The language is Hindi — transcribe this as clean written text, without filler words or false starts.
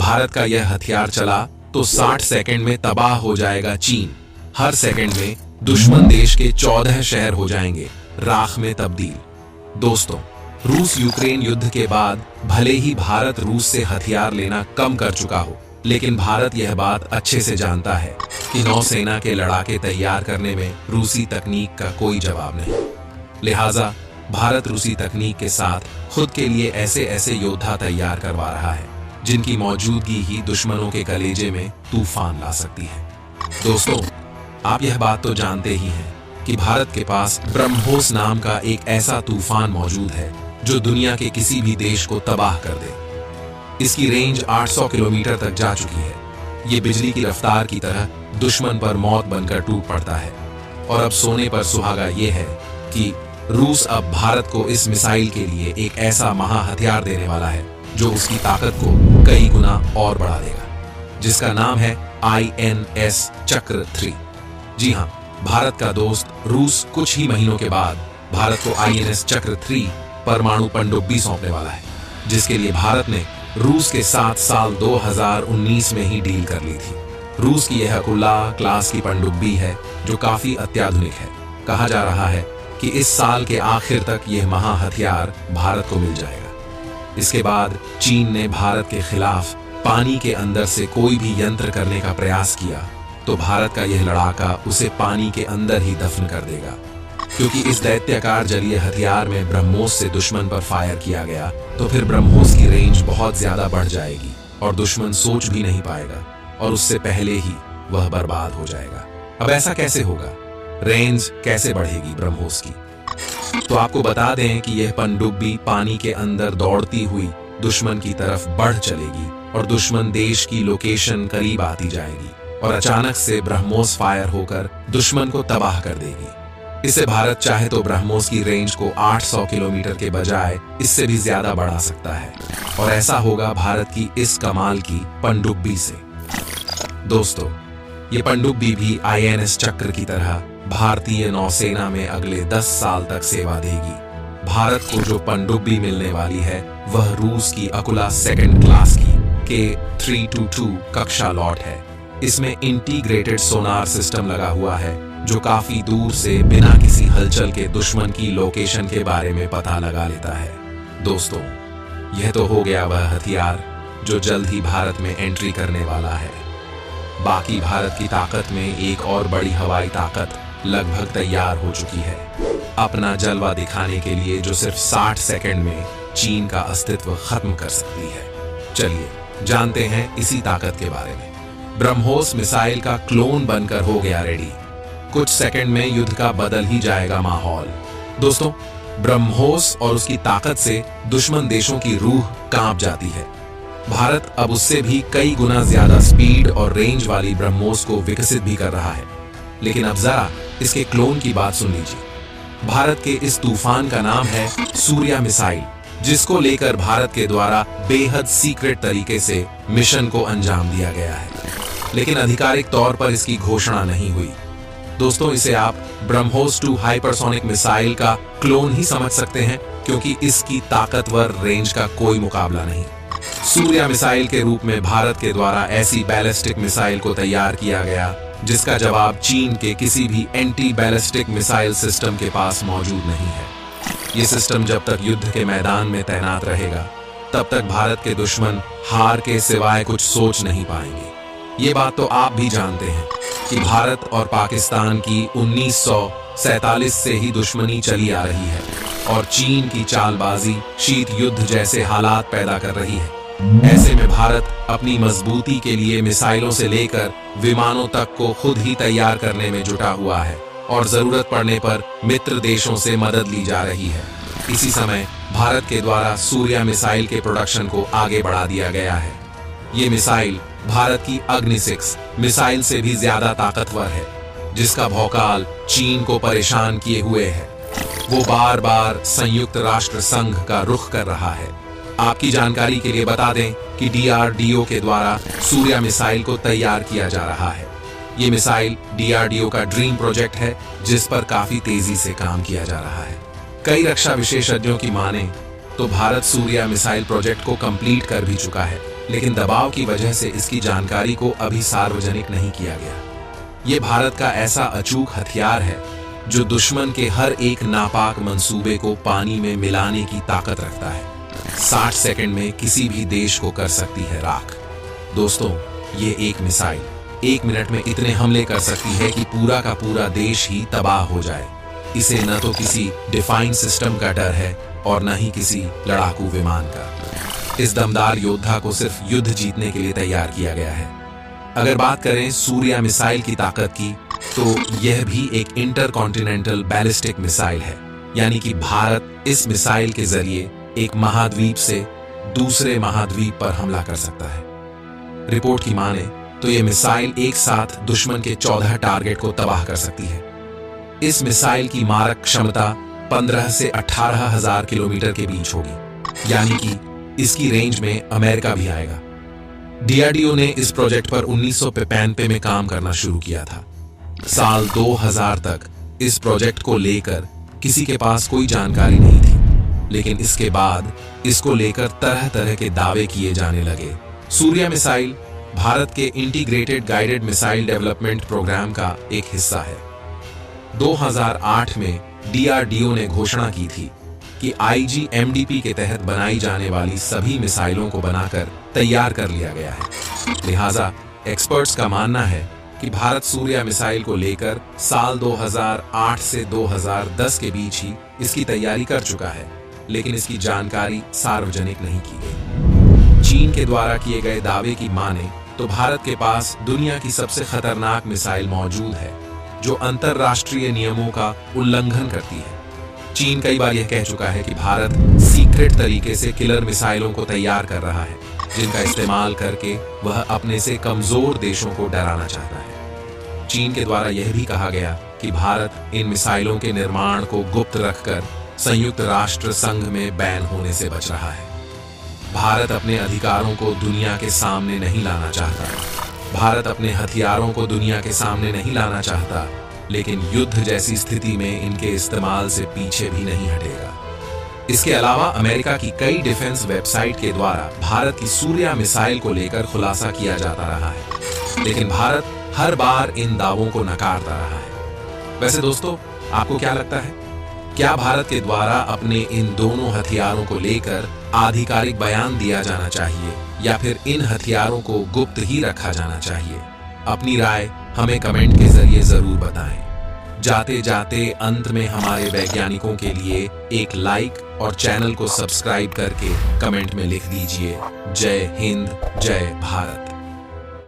भारत का यह हथियार चला तो 60 सेकंड में तबाह हो जाएगा चीन। हर सेकंड में दुश्मन देश के 14 शहर हो जाएंगे राख में तब्दील। दोस्तों, रूस यूक्रेन युद्ध के बाद भले ही भारत रूस से हथियार लेना कम कर चुका हो, लेकिन भारत यह बात अच्छे से जानता है कि नौसेना के लड़ाके तैयार करने में रूसी तकनीक का कोई जवाब नहीं। लिहाजा भारत रूसी तकनीक के साथ खुद के लिए ऐसे ऐसे योद्धा तैयार करवा रहा है जिनकी मौजूदगी ही दुश्मनों के कलेजे में तूफान ला सकती है। दोस्तों, आप यह बात तो जानते ही हैं कि भारत के पास ब्रह्मोस नाम का एक ऐसा तूफान मौजूद है जो दुनिया के किसी भी देश को तबाह कर दे। इसकी रेंज 800 किलोमीटर तक जा चुकी है। ये बिजली की रफ्तार की तरह दुश्मन पर मौत बनकर टूट पड़ता है। और अब सोने पर सुहागा ये है कि रूस अब भारत को इस मिसाइल के लिए एक ऐसा महा हथियार देने वाला है जो उसकी ताकत को कई गुना और बढ़ा देगा, जिसका नाम है INS चक्र 3। जी हाँ, भारत का दोस्त रूस कुछ ही महीनों के बाद भारत को INS चक्र 3 परमाणु पनडुब्बी सौंपने वाला है, जिसके लिए भारत ने रूस के साथ साल 2019 में ही डील कर ली थी। रूस की यह अकुल्ला क्लास की पनडुब्बी है जो काफी अत्याधुनिक है। कहा जा रहा है कि इस साल के आखिर तक यह महा हथियार भारत को मिल जाएगा। इसके बाद चीन ने भारत के खिलाफ पानी के अंदर से कोई भी यंत्र करने का प्रयास किया तो भारत का यह लड़ाका उसे पानी के अंदर ही दफन कर देगा, क्योंकि इस दैत्याकार जलीय हथियार में ब्रह्मोस से दुश्मन पर फायर किया गया तो फिर ब्रह्मोस की रेंज बहुत ज्यादा बढ़ जाएगी और दुश्मन सोच भी नहीं पाएगा और उससे पहले ही वह बर्बाद हो जाएगा। अब ऐसा कैसे होगा? रेंज कैसे बढ़ेगी ब्रह्मोस की? तो आपको बता दें कि यह पनडुब्बी पानी के अंदर दौड़ती हुई दुश्मन की तरफ बढ़ चलेगी और दुश्मन देश की लोकेशन करीब आती जाएगी और अचानक से ब्रह्मोस फायर होकर दुश्मन को तबाह कर देगी। इससे भारत चाहे तो ब्रह्मोस की रेंज को 800 किलोमीटर के बजाय इससे भी ज्यादा बढ़ा सकता है, और ऐसा होगा भारत की इस कमाल की पनडुब्बी से। दोस्तों, ये पनडुब्बी भी INS चक्र की तरह भारतीय नौसेना में अगले 10 साल तक सेवा देगी। भारत को जो पनडुब्बी मिलने वाली है वह रूस की अकुला सेकंड क्लास की K322 कक्षा लॉट है। इसमें इंटीग्रेटेड सोनार सिस्टम लगा हुआ है जो काफी दूर से बिना किसी हलचल के दुश्मन की लोकेशन के बारे में पता लगा लेता है। दोस्तों, यह तो हो गया वह हथियार जो जल्द ही भारत में एंट्री करने वाला है। बाकी भारत की ताकत में एक और बड़ी हवाई ताकत लगभग तैयार हो चुकी है, अपना जलवा दिखाने के लिए, जो सिर्फ 60 सेकंड में चीन का अस्तित्व खत्म कर सकती है। चलिए जानते हैं इसी ताकत के बारे में। ब्रह्मोस मिसाइल का क्लोन बनकर हो गया रेडी। कुछ सेकंड में युद्ध का बदल ही जाएगा माहौल। दोस्तों, ब्रह्मोस और उसकी ताकत से दुश्मन देशों की रूह कांप जाती है। भारत अब उससे भी कई गुना ज्यादा स्पीड और रेंज वाली ब्रह्मोस को विकसित भी कर रहा है। लेकिन अब जरा इसके क्लोन की बात सुन लीजिए। भारत के इस तूफान का नाम है सूर्या मिसाइल, जिसको लेकर भारत के द्वारा बेहद सीक्रेट तरीके से मिशन को अंजाम दिया गया है, लेकिन आधिकारिक तौर पर इसकी घोषणा नहीं हुई। दोस्तों, इसे आप ब्रह्मोस 2 हाइपरसोनिक मिसाइल का क्लोन ही समझ सकते हैं, क्योंकि इसकी ताकतवर रेंज का कोई मुकाबला नहीं। सूर्या मिसाइल के रूप में भारत के द्वारा ऐसी बैलिस्टिक मिसाइल को तैयार किया गया जिसका जवाब चीन के किसी भी एंटी बैलिस्टिक मिसाइल सिस्टम के पास मौजूद नहीं है। ये सिस्टम जब तक युद्ध के मैदान में तैनात रहेगा तब तक भारत के दुश्मन हार के सिवाय कुछ सोच नहीं पाएंगे। ये बात तो आप भी जानते हैं कि भारत और पाकिस्तान की 1947 से ही दुश्मनी चली आ रही है और चीन की चालबाजी शीत युद्ध जैसे हालात पैदा कर रही है। ऐसे में भारत अपनी मजबूती के लिए मिसाइलों से लेकर विमानों तक को खुद ही तैयार करने में जुटा हुआ है और जरूरत पड़ने पर मित्र देशों से मदद ली जा रही है। इसी समय भारत के द्वारा सूर्या मिसाइल के प्रोडक्शन को आगे बढ़ा दिया गया है। ये मिसाइल भारत की अग्नि 6 मिसाइल से भी ज्यादा ताकतवर है, जिसका भौकाल चीन को परेशान किए हुए है। वो बार बार संयुक्त राष्ट्र संघ का रुख कर रहा है। आपकी जानकारी के लिए बता दें कि DRDO के द्वारा सूर्या मिसाइल को तैयार किया जा रहा है। ये मिसाइल DRDO का ड्रीम प्रोजेक्ट है, जिस पर काफी तेजी से काम किया जा रहा है। कई रक्षा विशेषज्ञों की माने तो भारत सूर्या मिसाइल प्रोजेक्ट को कंप्लीट कर भी चुका है लेकिन दबाव की वजह से इसकी जानकारी को अभी सार्वजनिक नहीं किया गया। ये भारत का ऐसा अचूक हथियार है जो दुश्मन के हर एक नापाक मंसूबे को पानी में मिलाने की ताकत रखता है। 60 सेकंड में किसी भी देश को कर सकती है राख। दोस्तों, ये एक मिसाइल 1 मिनट में इतने हमले कर सकती है कि पूरा का पूरा देश ही तबाह हो जाए। इसे न तो किसी डिफाइन सिस्टम का डर है और न ही किसी लड़ाकू विमान का। इस दमदार योद्धा को सिर्फ युद्ध जीतने के लिए तैयार किया गया है। अगर बात करें सूर्या मिसाइल की ताकत की, तो यह भी एक इंटरकॉन्टिनेंटल बैलिस्टिक मिसाइल है, यानी कि भारत इस मिसाइल के जरिए एक महाद्वीप से दूसरे महाद्वीप पर हमला कर सकता है। रिपोर्ट की माने तो यह मिसाइल एक साथ दुश्मन के 14 टारगेट को तबाह कर सकती है। इस मिसाइल की मारक क्षमता 15 से 18,000 किलोमीटर के बीच होगी, यानी कि इसकी रेंज में अमेरिका भी आएगा। डीआरडीओ ने इस प्रोजेक्ट पर 1995 में काम करना शुरू किया था। साल 2000 तक इस प्रोजेक्ट को लेकर किसी के पास कोई जानकारी नहीं थी, लेकिन इसके बाद इसको लेकर तरह तरह के दावे किए जाने लगे। सूर्या मिसाइल भारत के integrated guided missile development programme का एक हिस्सा है। 2008 में डीआरडीओ ने घोषणा की थी कि आईजीएमडीपी के तहत बनाई जाने वाली सभी मिसाइलों को बनाकर तैयार कर लिया गया है। लिहाजा एक्सपर्ट्स का मानना है कि भारत सूर्या मिसाइल को लेकर साल 2008 से 2010 के बीच ही इसकी तैयारी कर चुका है, लेकिन इसकी जानकारी सार्वजनिक नहीं की गई। चीन के द्वारा किए गए दावे की माने तो भारत के पास दुनिया की सबसे खतरनाक मिसाइल मौजूद है, जो अंतरराष्ट्रीय नियमों का उल्लंघन करती है। चीन कई बार यह कह चुका है कि भारत सीक्रेट तरीके से किलर मिसाइलों को तैयार कर रहा है, जिनका इस्तेमाल करके वह अपने से कमजोर देशों को डराना चाहता है। चीन के द्वारा यह भी कहा गया कि भारत इन मिसाइलों के निर्माण को गुप्त रखकर संयुक्त राष्ट्र संघ में बैन होने से बच रहा है। भारत अपने अधिकारों को दुनिया के सामने नहीं लाना चाहता। भारत अपने हथियारों को दुनिया के सामने नहीं लाना चाहता, लेकिन युद्ध जैसी स्थिति में इनके इस्तेमाल से पीछे भी नहीं हटेगा। इसके अलावा अमेरिका की कई डिफेंस वेबसाइट के द्वारा भारत की सूर्या मिसाइल को लेकर खुलासा किया जाता रहा है, लेकिन भारत हर बार इन दावों को नकारता रहा है। वैसे दोस्तों, आपको क्या लगता है? क्या भारत के द्वारा अपने इन दोनों हथियारों को लेकर आधिकारिक बयान दिया जाना चाहिए, या फिर इन हथियारों को गुप्त ही रखा जाना चाहिए? अपनी राय हमें कमेंट के जरिए जरूर बताएं। जाते जाते अंत में हमारे वैज्ञानिकों के लिए एक लाइक और चैनल को सब्सक्राइब करके कमेंट में लिख दीजिए, जय हिंद, जय भारत।